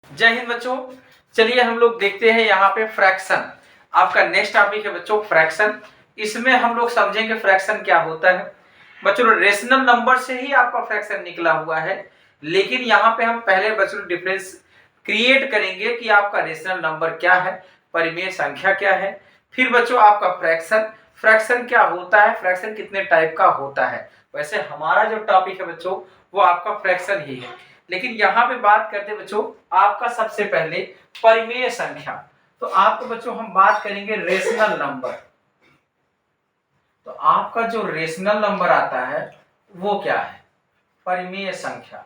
जय हिंद बच्चों। चलिए हम लोग देखते हैं यहाँ पे फ्रैक्शन। आपका नेक्स्ट टॉपिक है बच्चों फ्रैक्शन। इसमें हम लोग समझेंगे फ्रैक्शन क्या होता है। बच्चों रेशनल नंबर से ही आपका फ्रैक्शन निकला हुआ है, लेकिन यहाँ पे हम पहले बच्चों डिफरेंस क्रिएट करेंगे कि आपका रेशनल नंबर क्या है, परिमेय संख्या क्या है, फिर बच्चों आपका फ्रैक्शन, फ्रैक्शन क्या होता है, फ्रैक्शन कितने टाइप का होता है। वैसे हमारा जो टॉपिक है बच्चों वो आपका फ्रैक्शन ही है, लेकिन यहाँ पे बात करते हैं बच्चों आपका सबसे पहले परिमेय संख्या। तो आपको बच्चों हम बात करेंगे रेशनल नंबर। तो आपका जो रेशनल नंबर आता है वो क्या है, परिमेय संख्या।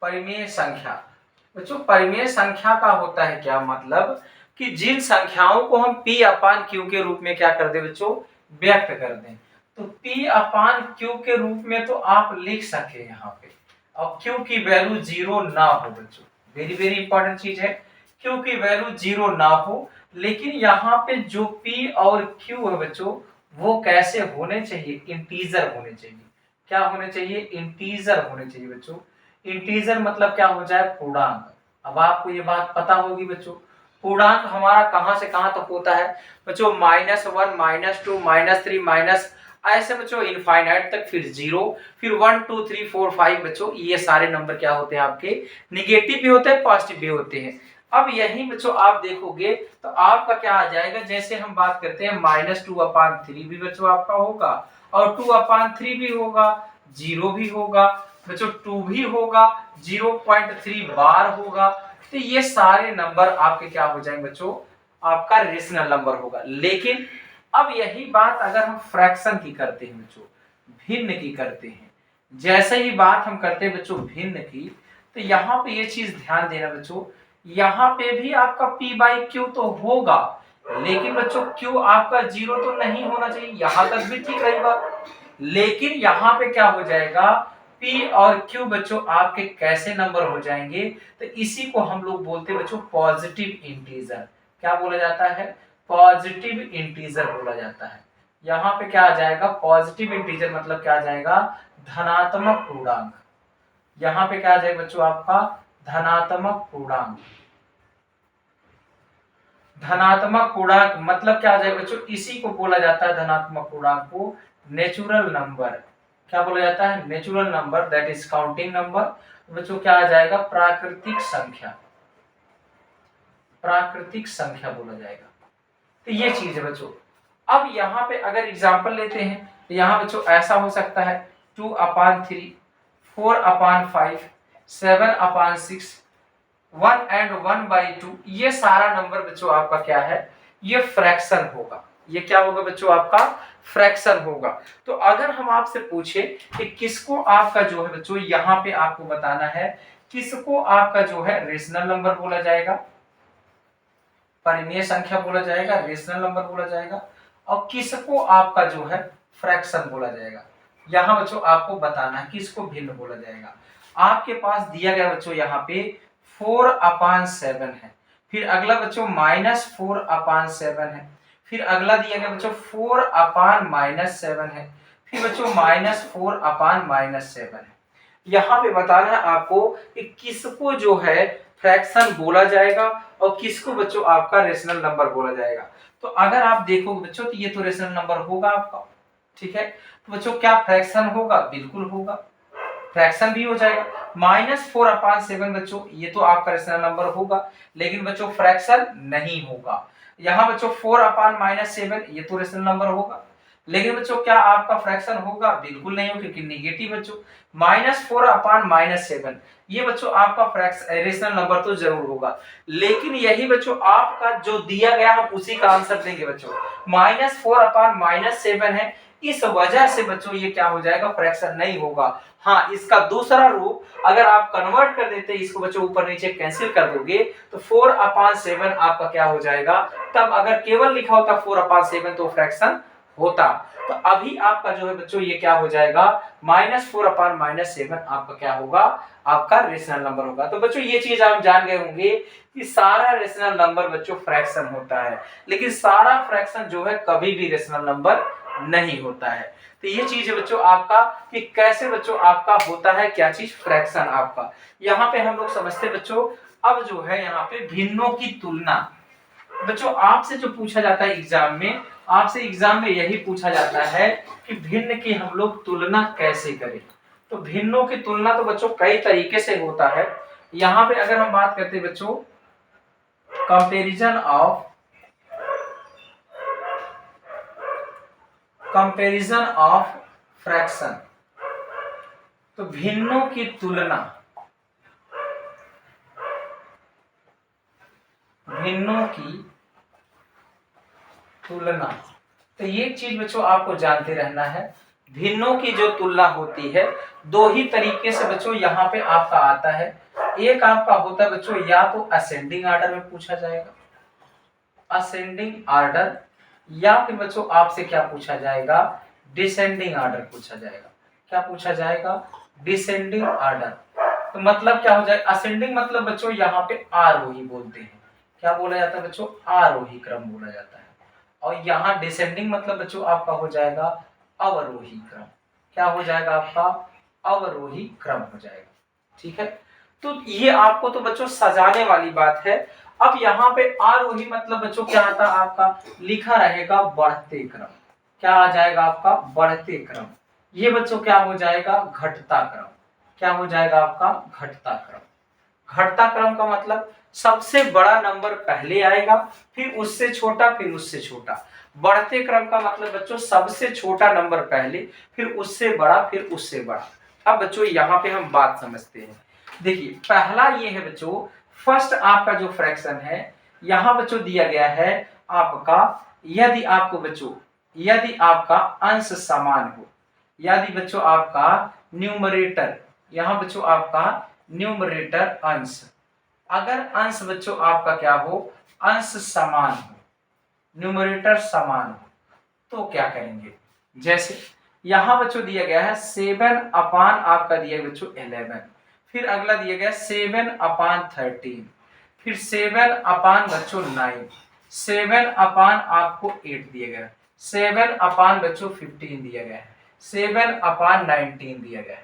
परिमेय संख्या बच्चों, परिमेय संख्या का होता है क्या मतलब कि जिन संख्याओं को हम P अपान Q के रूप में क्या कर दे बच्चों, व्यक्त कर दें। तो P अपान Q के रूप में तो आप लिख सके यहाँ पे, और Q की वैल्यू 0 ना हो बच्चों, वेरी वेरी इंपॉर्टेंट चीज है, Q की वैल्यू 0 ना हो। लेकिन यहाँ पे जो P और Q है बच्चों वो कैसे होने चाहिए, इंटीजर होने चाहिए। क्या होने चाहिए, इंटीजर होने चाहिए बच्चों। इंटीजर मतलब क्या हो जाए, पूर्णांक। अब आपको ये बात पता होगी बच्चों, पूर्णांक हमारा कहां से कहां तक होता है बच्चों, -1 -2 -3 माइनस ऐसे बच्चों इनफाइनाइट तक, फिर 0, फिर 1 2 3 4 5 बच्चों ये सारे नंबर क्या होते हैं आपके, निगेटिव भी होते हैं पॉजिटिव भी होते हैं। अब यही बच्चों आप देखोगे तो आपका क्या आ जाएगा, जैसे हम बात करते हैं -2/3 भी बच्चों आपका होगा, और 2/3 भी होगा, 0 भी होगा बच्चों, 2 भी होगा, 0.3 बार होगा। तो ये सारे नंबर आपके क्या हो जाएंगे बच्चों, आपका रेशनल नंबर होगा। लेकिन अब यही बात अगर हम फ्रैक्शन की करते हैं बच्चों, भिन्न की करते हैं, जैसे ही बात हम करते हैं बच्चों भिन्न की, तो यहाँ पे ये चीज ध्यान देना बच्चों, यहाँ पे भी आपका P/Q तो होगा, लेकिन बच्चों Q आपका 0 तो नहीं होना चाहिए, यहां तक भी ठीक रहेगा। लेकिन यहाँ पे क्या हो जाएगा, P और Q बच्चों आपके कैसे नंबर हो जाएंगे, तो इसी को हम लोग बोलते हैं बच्चों पॉजिटिव इंटीजर। क्या बोला जाता है, पॉजिटिव इंटीजर बोला जाता है। यहाँ पे क्या आ जाएगा, पॉजिटिव इंटीजर मतलब क्या आ जाएगा, धनात्मक पूर्णांक। यहाँ पे क्या आ जाएगा बच्चों आपका, धनात्मक पूर्णांक। धनात्मक पूर्णांक मतलब क्या आ जाएगा बच्चों, इसी को बोला जाता है धनात्मक पूर्णांक को नेचुरल नंबर। क्या बोला जाता है, natural number, that is counting number. बच्चों क्या आ जाएगा, प्राकृतिक संख्या, प्राकृतिक संख्या बोला जाएगा। तो ये चीज है बच्चों। अब यहाँ पे अगर एग्जांपल लेते हैं तो यहाँ बच्चों ऐसा हो सकता है 2/3, 4/5, 7/6, 1 and 1/2, ये सारा नंबर बच्चों आपका क्या है, ये फ्रैक्शन होगा। ये क्या होगा बच्चों, आपका फ्रैक्शन होगा। तो अगर हम आपसे पूछे कि किसको आपका जो है बच्चों, यहाँ पे आपको बताना है किसको आपका जो है रेशनल नंबर बोला जाएगा, परिमेय संख्या बोला जाएगा, रेशनल नंबर बोला जाएगा, और किसको आपका जो है फ्रैक्शन बोला जाएगा। यहाँ बच्चों आपको बताना है किसको भिन्न बोला जाएगा। आपके पास दिया गया बच्चों यहाँ पे 4/7 है, फिर अगला बच्चों -4/7 है, फिर अगला दिया गया बच्चों 4/-7 है, फिर बच्चों -4/-7 है। यहाँ पे बताना है आपको कि किसको जो है फ्रैक्शन बोला जाएगा और किसको बच्चों आपका रेशनल नंबर बोला जाएगा। तो अगर आप देखोगे बच्चों तो ये तो रेशनल नंबर होगा आपका, ठीक है। तो बच्चों क्या फ्रैक्शन होगा, बिल्कुल होगा, फ्रैक्शन भी हो जाएगा। -4/7 बच्चों ये तो आपका रेशनल नंबर होगा, लेकिन बच्चों फ्रैक्शन नहीं होगा। यहाँ बच्चों 4/-7 ये तो रेशनल नंबर होगा, लेकिन बच्चों क्या आपका फ्रैक्शन होगा, बिल्कुल नहीं हो, क्योंकि नेगेटिव बच्चों। -4/-7 ये बच्चों आपका फ्रैक्शन रेशनल नंबर तो जरूर होगा, लेकिन यही बच्चों आपका जो दिया गया हम उसी का आंसर देंगे बच्चों। -4/-7 है, इस वजह से बच्चों ये क्या हो जाएगा, फ्रैक्शन नहीं होगा। हाँ, इसका दूसरा रूप अगर आप कन्वर्ट कर देते इसको बच्चों, ऊपर नीचे कैंसिल कर दोगे तो 4/7 आपका क्या हो जाएगा। तब अगर केवल लिखा होता 4/7 तो फ्रैक्शन होता। तो अभी आपका जो है बच्चों ये क्या हो जाएगा, -4/-7 आपका क्या होगा, आपका रेशनल नंबर होगा। तो बच्चों ये चीज आप जान गए होंगे कि सारा रेशनल नंबर बच्चों फ्रैक्शन होता है, लेकिन सारा फ्रैक्शन जो है कभी भी रेशनल नंबर नहीं होता है। तो ये चीज है बच्चों आपका कि कैसे बच्चों आपका होता है क्या चीज, फ्रैक्शन आपका। यहाँ पे हम लोग समझते बच्चों। अब जो है यहाँ पे भिन्नों की तुलना, बच्चों आपसे जो पूछा जाता है एग्जाम में, आपसे एग्जाम में यही पूछा जाता है कि भिन्न की हम लोग तुलना कैसे करें। तो भिन्नों की तुलना तो बच्चों कई तरीके से होता है। यहाँ पे अगर हम बात करते हैं बच्चों कंपैरिजन ऑफ फ्रैक्शन, तो भिन्नों की तुलना, भिन्नों की तुलना, तो ये चीज बच्चों आपको जानते रहना है। भिन्नों की जो तुलना होती है दो ही तरीके से बच्चों यहाँ पे आपका आता है। एक आपका होता है बच्चों या तो असेंडिंग ऑर्डर में पूछा जाएगा, असेंडिंग ऑर्डर, या फिर बच्चों आपसे क्या पूछा जाएगा, डिसेंडिंग ऑर्डर पूछा जाएगा। क्या पूछा जाएगा, डिसेंडिंग ऑर्डर। तो मतलब क्या हो जाए, असेंडिंग मतलब बच्चों यहाँ पे आरोही बोलते हैं। क्या बोला जाता है बच्चों, आरोही क्रम बोला जाता है। और यहाँ डिसेंडिंग मतलब बच्चों आपका हो जाएगा अवरोही क्रम। क्या हो जाएगा आपका, अवरोही क्रम हो जाएगा। ठीक है, तो ये आपको तो बच्चों सजाने वाली बात है। अब यहाँ पे आरोही मतलब बच्चों क्या आता है आपका, लिखा रहेगा बढ़ते क्रम। क्या आ जाएगा आपका, बढ़ते क्रम। ये बच्चों क्या हो जाएगा, घटता क्रम। क्या हो जाएगा आपका, घटता क्रम। घटता क्रम का मतलब सबसे बड़ा नंबर पहले आएगा, फिर उससे छोटा, फिर उससे छोटा। बढ़ते क्रम का मतलब बच्चों सबसे छोटा नंबर पहले, फिर उससे बड़ा, फिर उससे बड़ा। अब बच्चों यहाँ पे हम बात समझते हैं। देखिए पहला ये है बच्चों, फर्स्ट आपका जो फ्रैक्शन है, यहाँ बच्चों दिया गया है आपका, यदि आपको बच्चों, यदि आपका अंश समान हो, यदि बच्चों आपका न्यूमरेटर, यहाँ बच्चों आपका न्यूमरेटर अंश, अगर अंश बच्चों आपका क्या हो, अंश समान हो, न्यूमरेटर समान हो, तो क्या करेंगे। जैसे यहां बच्चों दिया गया है 7 अपान आपका दिया गया बच्चों 11, फिर अगला दिया गया 7 अपान 13, फिर 7 अपान बच्चों 9, 7 अपान आपको 8 दिया गया, 7 अपान बच्चों 15 दिया गया है, 7 अपान 19 दिया गया है।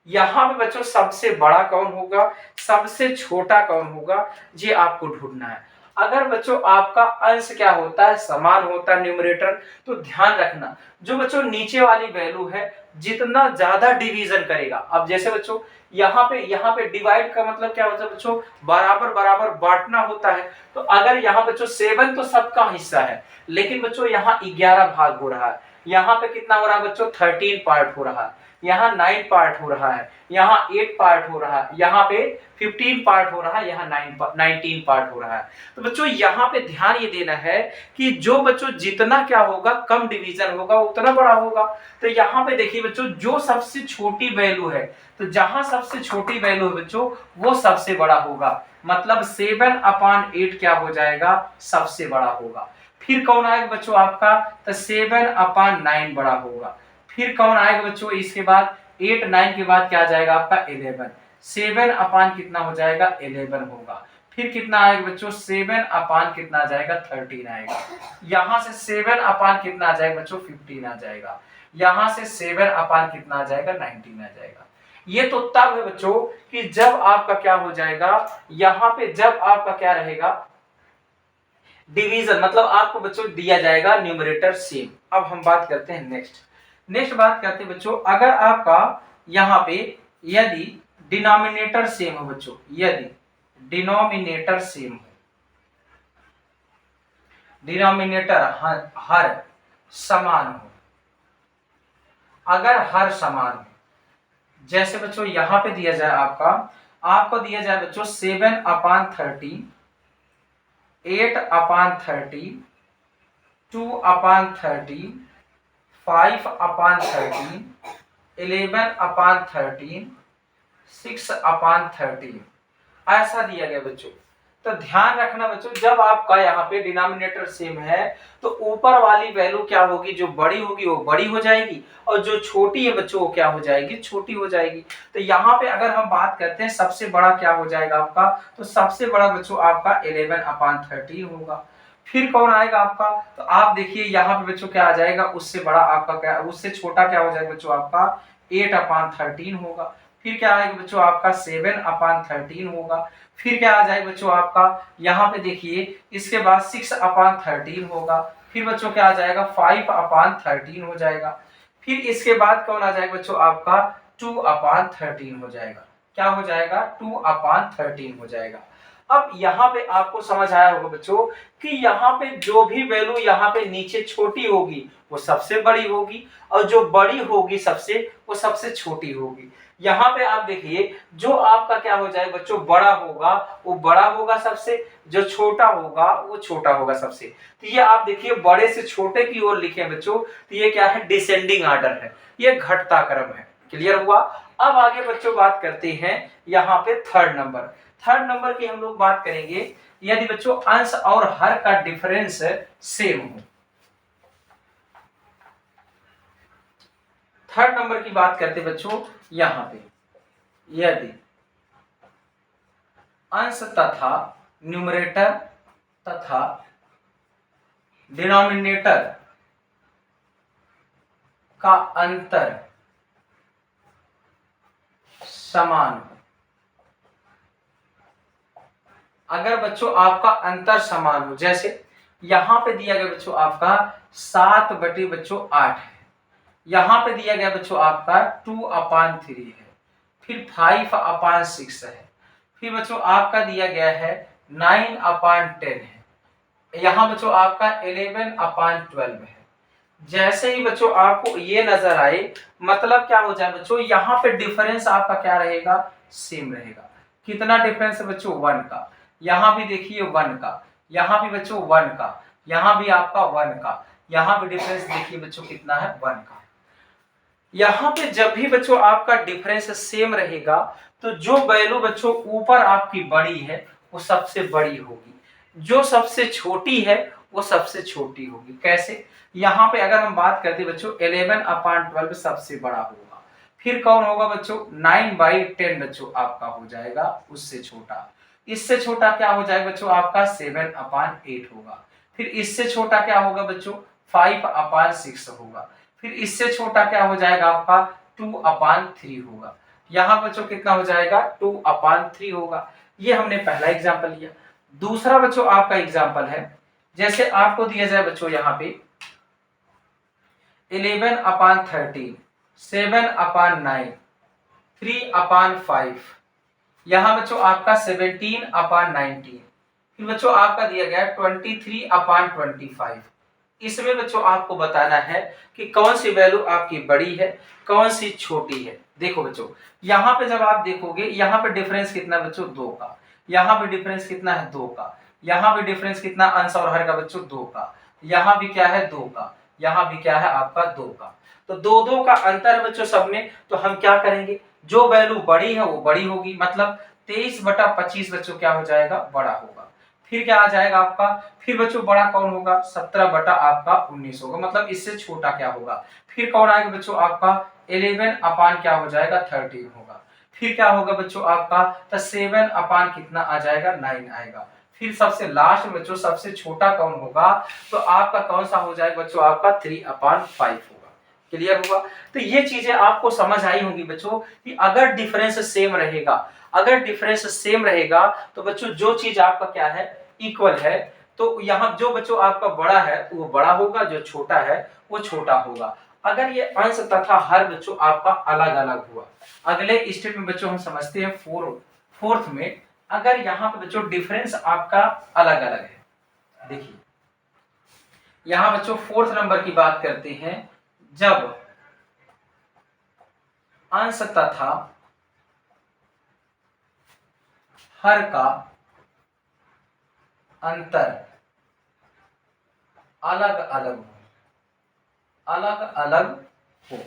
यहाँ पे बच्चों सबसे बड़ा कौन होगा, सबसे छोटा कौन होगा, ये आपको ढूंढना है। अगर बच्चों आपका अंश क्या होता है, समान होता है न्यूमरेटर, तो ध्यान रखना जो बच्चों नीचे वाली वैल्यू है जितना ज्यादा डिवीजन करेगा। अब जैसे बच्चों यहाँ पे डिवाइड का मतलब क्या होता है बच्चों, बराबर बराबर बांटना होता है। तो अगर यहाँ बच्चों 7 तो सबका हिस्सा है, लेकिन बच्चों यहाँ 11 भाग हो रहा है, यहाँ पे कितना हो रहा है बच्चों, 13 पार्ट हो रहा है, यहाँ 9 पार्ट हो रहा है, यहाँ 8 पार्ट हो रहा है, यहाँ पे 15 पार्ट हो रहा है, यहाँ 19 पार्ट हो रहा है। तो बच्चों यहाँ पे ध्यान ये देना है कि जो बच्चों जितना क्या होगा, कम डिवीजन होगा, उतना बड़ा होगा। तो यहाँ पे देखिए बच्चों जो सबसे छोटी वैल्यू है, तो जहां सबसे छोटी वैल्यू है बच्चों वो सबसे बड़ा होगा। मतलब 7 अपान 8 क्या हो जाएगा, सबसे बड़ा होगा। फिर कौन आएगा बच्चों आपका, तो 7 अपान 9 बड़ा होगा। फिर कौन आएगा बच्चों इसके बाद, 8 9 के बाद क्या आ जाएगा आपका 11, 7 अपान कितना हो जाएगा 11 होगा। फिर कितना आएगा बच्चों, 7 अपान कितना आ जाएगा 13 आएगा। यहाँ से 7 अपान कितना आ जाएगा बच्चों 15 आ जाएगा। यहाँ से 7 अपान कितना आ जाएगा 19 आ जाएगा। ये तो तब है बच्चों कि जब आपका क्या हो जाएगा, यहाँ पे जब आपका क्या रहेगा, डिवीजन, मतलब आपको बच्चों दिया जाएगा न्यूमरेटर सेम। अब हम बात करते हैं नेक्स्ट बात करते हैं बच्चों, अगर आपका यहाँ पे यदि डिनोमिनेटर सेम हो बच्चों, यदि डिनोमिनेटर सेम हो, डिनोमिनेटर हर समान हो, अगर हर समान हो, जैसे बच्चों यहाँ पे दिया जाए आपको दिया जाए बच्चों 7 अपान 13, 8 अपान 13, 2 अपान 13, 5 अपान 13, 11 अपान 13, 6 अपान 13, ऐसा दिया गया बच्चों। तो ध्यान रखना बच्चों, जब आपका यहाँ पे डिनोमिनेटर सेम है तो ऊपर वाली वैल्यू क्या होगी, जो बड़ी होगी वो बड़ी हो जाएगी, और जो छोटी है बच्चों वो क्या हो जाएगी, छोटी हो जाएगी। तो यहाँ पे अगर हम बात करते हैं सबसे बड़ा क्या हो जाएगा आपका, तो सबसे बड़ा बच्चों आपका 11 अपान 13 होगा। फिर कौन आएगा आपका, तो आप देखिए यहाँ पे बच्चों क्या आ जाएगा, उससे बड़ा आपका क्या, उससे छोटा क्या हो जाएगा बच्चों आपका 8/13 होगा। फिर क्या आएगा बच्चों आपका 7/13 होगा। फिर क्या आ जाएगा बच्चों आपका, यहाँ पे देखिए इसके बाद 6/13 होगा। फिर बच्चों क्या आ जाएगा 5/13 हो जाएगा। फिर इसके बाद कौन आ जाएगा बच्चों आपका 2/13 हो जाएगा। क्या हो जाएगा 2/13 हो जाएगा। अब यहाँ पे आपको समझ आया होगा बच्चों कि यहाँ पे जो भी वैल्यू यहाँ पे नीचे छोटी होगी वो सबसे बड़ी होगी, और जो बड़ी होगी सबसे वो सबसे छोटी होगी। यहाँ पे आप देखिए जो आपका क्या हो जाए बच्चों बड़ा होगा वो बड़ा होगा सबसे, जो छोटा होगा वो छोटा होगा सबसे। तो ये आप देखिए बड़े से छोटे की ओर लिखे बच्चों, तो ये क्या है डिसेंडिंग ऑर्डर है, ये घटता क्रम है। क्लियर हुआ। अब आगे बच्चों बात करते हैं यहाँ पे थर्ड नंबर की हम लोग बात करेंगे, यदि बच्चों अंश और हर का डिफरेंस सेम हो। थर्ड नंबर की बात करते बच्चों यहां पे, यदि अंश तथा न्यूमरेटर तथा डिनोमिनेटर का अंतर समान हो। अगर बच्चों आपका अंतर समान हो, जैसे यहां पे दिया गया बच्चों आपका 7/8 है, यहां पे दिया गया बच्चों आपका 2/3 है, फिर 5/6 है, फिर बच्चों आपका दिया गया है 9/10 है, यहाँ बच्चों आपका 11/12 है। जैसे ही बच्चों आपको ये नजर आए, मतलब क्या हो जाए बच्चों यहाँ पे डिफरेंस आपका क्या रहेगा सेम रहेगा। कितना डिफरेंस है बच्चों 1 का, यहाँ भी देखिए 1 का, यहाँ भी बच्चों 1 का, यहाँ भी आपका 1 का, यहाँ भी डिफरेंस देखिए बच्चों कितना है 1 का। यहाँ पे जब भी बच्चों आपका डिफरेंस सेम रहेगा तो जो वैल्यू बच्चों ऊपर आपकी बड़ी है वो सबसे बड़ी होगी, जो सबसे छोटी है वो सबसे छोटी होगी। कैसे, यहाँ पे अगर हम बात करते बच्चों 11/12 सबसे बड़ा होगा, फिर कौन होगा बच्चों 9/10 बच्चों आपका हो जाएगा उससे छोटा, इससे छोटा क्या हो जाएगा बच्चों आपका 7/8 होगा, फिर इससे छोटा क्या होगा बच्चों 5/6 होगा, फिर इससे छोटा क्या हो जाएगा आपका 2/3 होगा। यहाँ बच्चों कितना हो जाएगा 2/3 होगा। ये हमने पहला एग्जांपल लिया। दूसरा बच्चों आपका एग्जांपल है, जैसे आपको दिया जाए बच्चों यहाँ पे 11/13, 7/9, 3/5, यहाँ बच्चों आपका 17/19, फिर बच्चों आपका दिया गया 23/25। इसमें बच्चों आपको बताना है कि कौन सी वैल्यू आपकी बड़ी है कौन सी छोटी है। देखो बच्चों यहाँ पे जब आप देखोगे यहाँ पे डिफरेंस कितना बच्चों 2 का, यहाँ पे डिफरेंस कितना है 2 का, यहाँ पे डिफरेंस कितना अंश और हर का बच्चों 2 का, यहाँ भी क्या है 2 का, यहाँ भी क्या है आपका 2 का। तो 2 का अंतर है बच्चों सब में, तो हम क्या करेंगे जो वैल्यू बड़ी है वो बड़ी होगी, मतलब 23/25 बच्चों क्या हो जाएगा बड़ा होगा। फिर क्या आ जाएगा आपका, फिर बच्चों बड़ा कौन होगा 17/19 होगा, मतलब इससे छोटा क्या होगा। फिर कौन आएगा बच्चों आपका 11 क्या हो जाएगा 13 होगा। फिर क्या होगा बच्चों आपका तो 7 कितना आ जाएगा 9 आएगा। फिर सबसे लास्ट में बच्चों सबसे छोटा कौन होगा, तो आपका कौन सा हो जाएगा बच्चों आपका 3/5 होगा। क्लियर हुआ। तो ये चीजें आपको समझ आई होंगी बच्चों कि अगर डिफरेंस सेम रहेगा, अगर डिफरेंस सेम रहेगा तो बच्चों जो चीज आपका क्या है इक्वल है, तो यहाँ जो बच्चों आपका बड़ा है वो बड़ा होगा, जो छोटा है वो छोटा होगा। अगर ये अंश तथा हर बच्चों आपका अलग अलग हुआ, अगले स्टेप में बच्चों हम समझते हैं फोर्थ में, अगर यहाँ पे बच्चों डिफरेंस आपका अलग अलग है। देखिए यहाँ बच्चों फोर्थ नंबर की बात करते हैं, जब अंश तथा हर का अंतर अलग अलग हो, अलग अलग हो,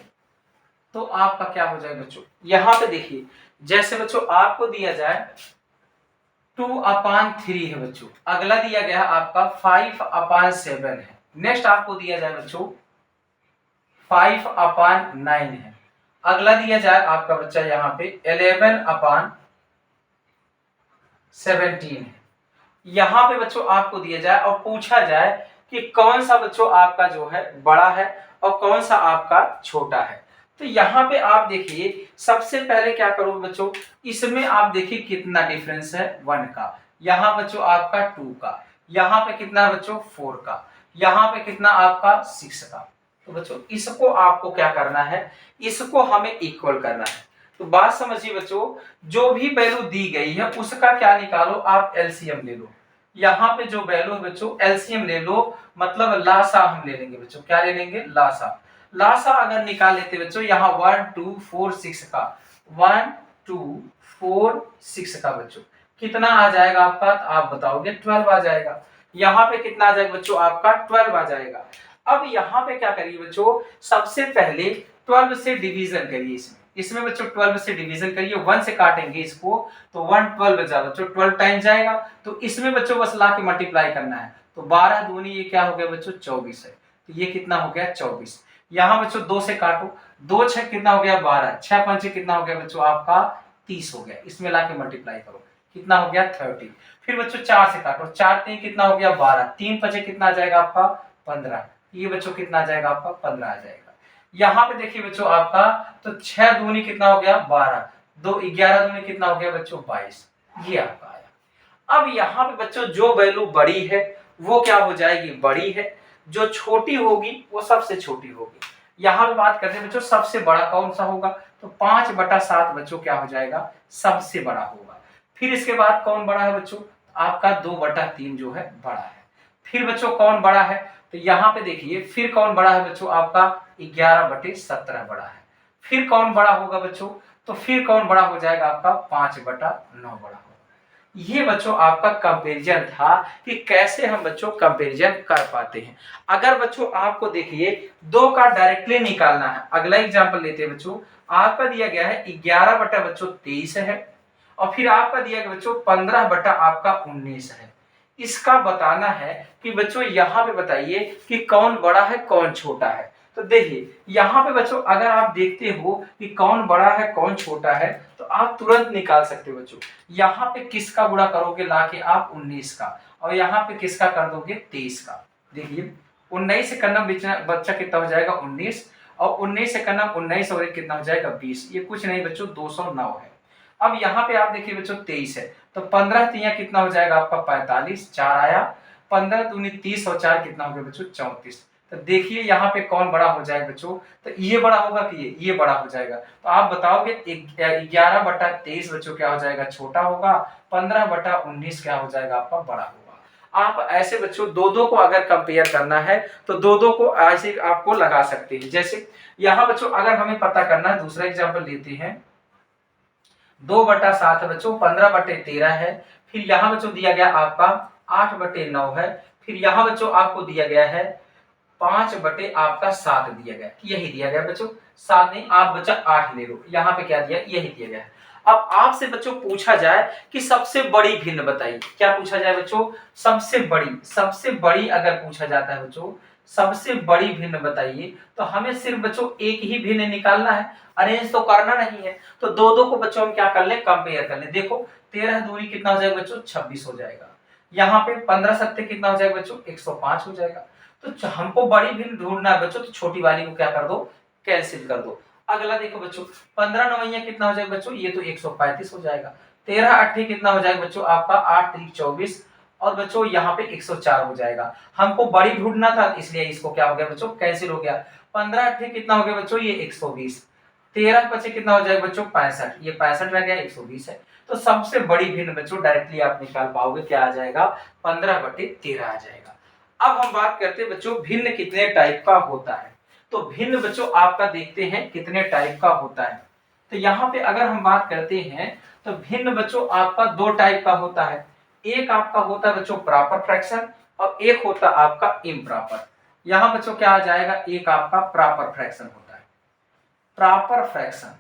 तो आपका क्या हो जाएगा बच्चों। यहां पे देखिए जैसे बच्चों आपको दिया जाए 2/3 है बच्चों, अगला दिया गया आपका 5/7 है, नेक्स्ट आपको दिया जाए बच्चों 5/9 है, अगला दिया जाए आपका बच्चा यहाँ पे 11/17 है। यहाँ पे बच्चों आपको दिया जाए और पूछा जाए कि कौन सा बच्चों आपका जो है बड़ा है और कौन सा आपका छोटा है। तो यहाँ पे आप देखिए सबसे पहले क्या करोगे बच्चों, इसमें आप देखिए कितना डिफरेंस है 1 का, यहाँ बच्चों आपका 2 का, यहाँ पे कितना है बच्चों 4 का, यहाँ पे कितना आपका 6 का। तो बच्चों इसको आपको क्या करना है, इसको हमें इक्वल करना है। तो बात समझिए बच्चों, जो भी वैल्यू दी गई है उसका क्या निकालो, आप एलसीएम ले लो। यहाँ पे जो वैल्यू है बच्चों एलसीएम ले लो, मतलब लासा हम ले लेंगे बच्चों, क्या ले लेंगे लासा। लासा अगर निकाल लेते बच्चों, यहाँ 1 2 4 6 का, 1 2 4 6 का बच्चों कितना आ जाएगा आपका, तो आप बताओगे 12 आ जाएगा। यहाँ पे कितना आ जाएगा बच्चों आपका 12 आ जाएगा। अब यहाँ पे क्या करिए बच्चों, सबसे पहले 12 से डिवीजन करिए, इसमें बच्चों 12 से डिवीजन करिए, 1 से काटेंगे इसको तो 1 12 बचा बच्चों, 12 टाइम जाएगा तो इसमें बच्चों बस ला के मल्टीप्लाई करना है। तो 12 दूनी ये क्या हो गया बच्चों 24 है, तो ये कितना हो गया 24। यहाँ बच्चों 2 से काटो, 2 6 कितना हो गया 12, 6 5 कितना हो गया बच्चों आपका 30 हो गया, इसमें ला के मल्टीप्लाई करो कितना हो गया 30। फिर बच्चों 4 से काटो, 4 3 कितना हो गया 12, 3 5 कितना आ जाएगा आपका 15, ये बच्चों कितना आ जाएगा आपका 15 आ जाएगा। यहाँ पे देखिए बच्चों आपका, तो 6 दूनी कितना हो गया 12, 2 11 दूनी कितना हो गया बच्चों 22, ये आपका आया। अब यहाँ पे बच्चों जो वैल्यू बड़ी है वो क्या हो जाएगी बड़ी है, जो छोटी होगी वो सबसे छोटी होगी। यहाँ पे बात करते हैं बच्चों सबसे बड़ा कौन सा होगा, तो 5/7 बच्चों क्या हो जाएगा सबसे बड़ा होगा। फिर इसके बाद कौन बड़ा है बच्चों, आपका 2/3 जो है बड़ा है। फिर बच्चों कौन बड़ा है, तो यहाँ पे देखिए फिर कौन बड़ा है बच्चों आपका 11/17 बड़ा है। फिर कौन बड़ा होगा बच्चों, तो फिर कौन बड़ा हो जाएगा आपका 5/9 बड़ा होगा। ये बच्चों आपका कंपैरिजन था कि कैसे हम बच्चों कंपैरिजन कर पाते हैं। अगर बच्चों आपको देखिए 2 का डायरेक्टली निकालना है, अगला एग्जांपल लेते हैं बच्चों, आपका दिया गया है 11/23 है और फिर आपका दिया गया बच्चों 15/19 है। इसका बताना है कि बच्चों यहाँ पे बताइए कि कौन बड़ा है कौन छोटा है। तो देखिए यहाँ पे बच्चों अगर आप देखते हो कि कौन बड़ा है कौन छोटा है तो आप तुरंत निकाल सकते हो बच्चों। यहाँ पे किसका गुणा करोगे लाके आप 19 का, और यहाँ पे किसका कर दोगे 23 का। देखिए 19 से करना बच्चा कितना हो जाएगा 19, और 19 से करना 19 और कितना हो जाएगा 20, ये कुछ नहीं बच्चों 209 है। अब यहाँ पे आप देखिए बच्चों 23 है, तो 15 तिया कितना हो जाएगा आपका 45, 4 आया, 15 दूनी 30 और 4 कितना हो गया बच्चों 34। तो देखिए यहाँ पे कौन बड़ा हो जाएगा बच्चों, तो ये बड़ा होगा कि ये बड़ा हो जाएगा। तो आप बताओगे 11/23 बच्चों क्या हो जाएगा छोटा होगा, 15/19 क्या हो जाएगा आपका बड़ा होगा। आप ऐसे बच्चों दो दो को अगर कंपेयर करना है तो दो दो को ऐसे आपको लगा सकते हैं। जैसे यहाँ बच्चों अगर हमें पता करना है, दूसरा एग्जाम्पल लेते हैं, 2/7 है बच्चों, 15/13 है, फिर यहाँ बच्चों दिया गया आपका 8/9 है, फिर यहाँ बच्चों आपको दिया गया है 5/7 दिया गया, यही दिया गया बच्चों, 7 नहीं आप बच्चा 8 ले लो, यहाँ पे क्या दिया यही दिया गया है। अब आपसे बच्चों पूछा जाए कि सबसे बड़ी भिन्न बताइए, क्या पूछा जाए बच्चों, सबसे बड़ी अगर पूछा जाता है बच्चों सबसे बड़ी भिन्न बताइए, तो हमें सिर्फ बच्चों एक ही भिन्न निकालना है, अरेंज तो करना नहीं है। तो दो दो को बच्चों हम क्या कर ले कंपेयर कर ले। देखो 13 दूनी कितना हो जाएगा बच्चों 26 हो जाएगा, यहाँ पे 15 सत्ते कितना हो जाएगा बच्चों 105 हो जाएगा। तो हमको बड़ी भिन्न ढूंढना है बच्चों, तो छोटी वाली को क्या कर दो कैंसिल कर दो। अगला देखो बच्चों 15 9 कितना हो जाएगा बच्चों, ये तो 135 हो जाएगा। 13 8 कितना हो जाएगा बच्चों आपका 8 3 24, और बच्चों यहाँ पे 104 हो जाएगा। हमको बड़ी ढूंढना था इसलिए इसको क्या हो गया बच्चों कैंसिल हो गया। 15 8 कितना हो गया बच्चों ये 120, 13 5 कितना हो जाएगा बच्चों 65, ये 65 रह गया 120 है। तो सबसे बड़ी भिन्न बच्चों डायरेक्टली आप निकाल पाओगे, क्या आ जाएगा 15/13 आ जाएगा। अब हम बात करते हैं बच्चों भिन्न कितने टाइप का होता है। तो भिन्न बच्चों आपका देखते हैं कितने टाइप का होता है। तो यहाँ पे अगर हम बात करते हैं तो भिन्न बच्चों आपका 2 टाइप का होता है, एक आपका होता है बच्चों प्रॉपर फ्रैक्शन और एक होता आपका इम्प्रॉपर। यहाँ बच्चों क्या आ जाएगा, एक आपका प्रॉपर फ्रैक्शन होता है, प्रॉपर फ्रैक्शन,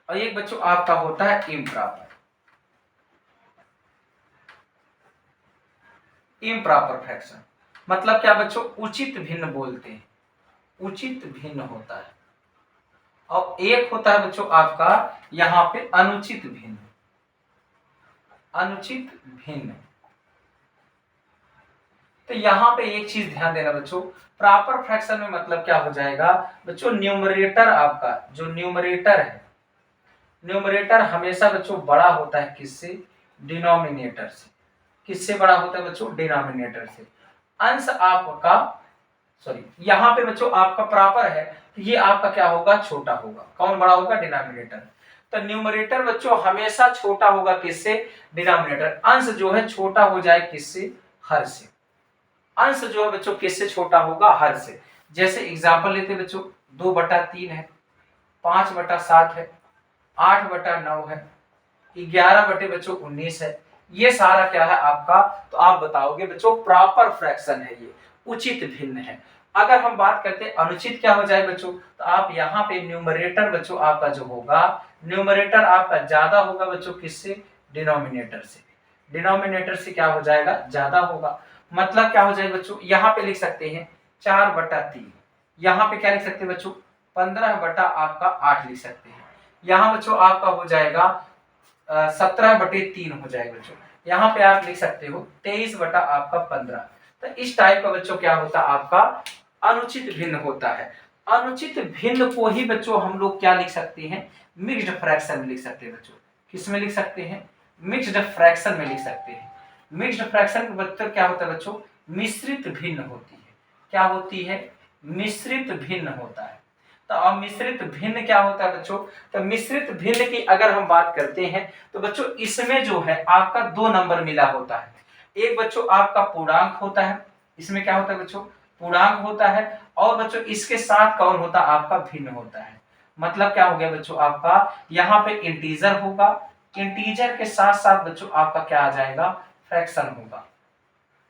और एक बच्चों आपका होता है इम्प्रॉपर। इम्प्रॉपर फ्रैक्शन मतलब क्या बच्चों, उचित भिन्न बोलते हैं, उचित भिन्न होता है। और एक होता है बच्चों आपका यहाँ पे अनुचित भिन्न, अनुचित भिन्न। तो यहाँ पे एक चीज ध्यान देना बच्चों, प्रॉपर फ्रैक्शन में मतलब क्या हो जाएगा बच्चों, न्यूमरेटर आपका जो न्यूमरेटर है, न्यूमरेटर हमेशा बच्चों बड़ा होता है किससे, डिनोमिनेटर से। किससे बड़ा होता है बच्चों, डिनोमिनेटर से। अंश आपका सॉरी यहाँ पे बच्चों आपका प्रॉपर है तो ये आपका क्या होगा, छोटा होगा। कौन बड़ा होगा, डिनोमिनेटर। तो न्यूमरेटर बच्चों हमेशा छोटा होगा किससे, डिनोमिनेटर। अंश जो है छोटा हो जाए किससे, हर से। अंश जो है बच्चों किससे छोटा होगा, हर से। जैसे एग्जांपल लेते बच्चों, 2/3 है, 5/7 है, 8/9 है, 11/19 है। ये सारा क्या है आपका, तो आप बताओगे बच्चों प्रॉपर फ्रैक्शन है, ये उचित भिन्न है। अगर हम बात करते हैं अनुचित क्या हो जाए बच्चों, तो आप यहाँ पे न्यूमरेटर बच्चों आपका जो होगा, न्यूमरेटर आपका ज्यादा होगा बच्चों किससे, डिनोमिनेटर से। डिनोमिनेटर से क्या हो जाएगा, ज्यादा होगा। मतलब क्या हो जाएगा बच्चों, यहाँ पे लिख सकते हैं 4/3, यहाँ पे क्या लिख सकते हैं बच्चों, 15/8 लिख सकते हैं। यहाँ बच्चों आपका हो जाएगा 17/3 हो जाएगा बच्चों। यहाँ पे आप लिख सकते हो 23/15। तो इस टाइप का बच्चों क्या होता है आपका, अनुचित भिन्न होता है। अनुचित भिन्न को ही बच्चों हम लोग क्या लिख सकते हैं, मिक्स्ड फ्रैक्शन में लिख सकते हैं बच्चों। किस में लिख सकते हैं, मिक्स्ड फ्रैक्शन में लिख सकते हैं। मिक्स्ड फ्रैक्शन का मतलब क्या होता है बच्चों, मिश्रित भिन्न होती है। क्या होती है, मिश्रित भिन्न होता है। तो अब मिश्रित भिन्न क्या होता है बच्चों, तो मिश्रित भिन्न की अगर हम बात करते हैं तो बच्चों इसमें जो है आपका 2 नंबर मिला होता है। एक बच्चों आपका पूर्णांक होता है, इसमें क्या होता है बच्चों, पूर्णांक होता है। और बच्चों इसके साथ कौन होता है, आपका भिन्न होता है। मतलब क्या हो गया बच्चों आपका, यहाँ पे इंटीजर होगा, इंटीजर के साथ साथ बच्चों आपका क्या आ जाएगा, फ्रैक्शन होगा।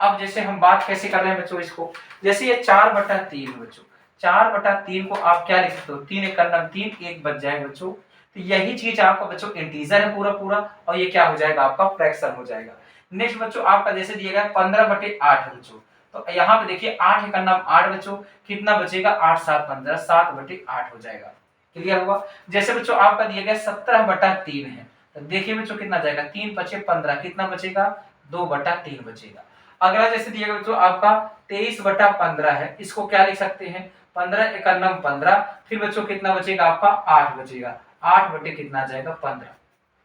अब जैसे हम बात कैसे कर रहे हैं बच्चों इसको, जैसे ये 4/3 बच्चों, 4/3 को आप क्या लिख सकते हो, 3 × 9 3, 1 बच जाएगा बच्चों। तो यही चीज आपका बच्चों इंटीजर है पूरा पूरा, और ये क्या हो जाएगा आपका फ्रैक्शन हो जाएगा। नेक्स्ट बच्चों आपका जैसे दिया गया 15/8 बच्चों, तो यहाँ पे देखिए 8 × 9 8 बच्चों, कितना बचेगा, 8 7 15, 7/8 हो जाएगा। क्लियर हुआ। जैसे बच्चों आपका दिया गया 17/3 है, तो देखिए बच्चों कितना जाएगा, 3 × 5 = 15, कितना बचेगा, 2/3 बचेगा। अगला जैसे दिया गया बच्चों आपका 23/15 है, इसको क्या लिख सकते हैं, 15 × 9 15, फिर बच्चों कितना बचेगा आपका, 8 बचेगा, 8 कितना आ जाएगा, 15।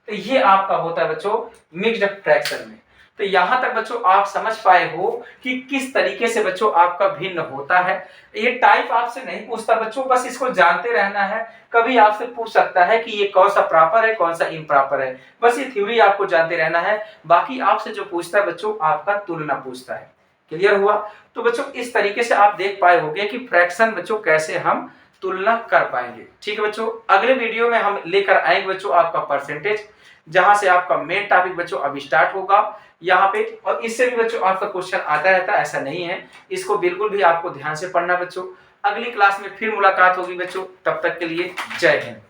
तो ये आपका होता है बच्चों मिक्स्ड फ्रैक्शन में। तो यहां तक बच्चों आप समझ पाए हो कि किस तरीके से बच्चों आपका भिन्न होता है। ये टाइप आपसे नहीं पूछता बच्चों, बस इसको जानते रहना है। कभी आपसे पूछ सकता है कि ये कौन सा प्रॉपर है कौन सा इम्प्रॉपर है, बस ये थ्योरी आपको जानते रहना है। बाकी आपसे जो पूछता है बच्चों आपका तुलना पूछता है। क्लियर हुआ। तो बच्चों इस तरीके से आप देख पाए होंगे कि फ्रैक्शन बच्चों कैसे हम तुलना कर पाएंगे। ठीक है बच्चों, अगले वीडियो में हम लेकर आएंगे बच्चों आपका परसेंटेज, जहां से आपका मेन टॉपिक बच्चों अभी स्टार्ट होगा यहाँ पे। और इससे भी बच्चों आपका क्वेश्चन आता रहता है, ऐसा नहीं है, इसको बिल्कुल भी आपको ध्यान से पढ़ना बच्चों। अगली क्लास में फिर मुलाकात होगी बच्चों, तब तक के लिए जय हिंद।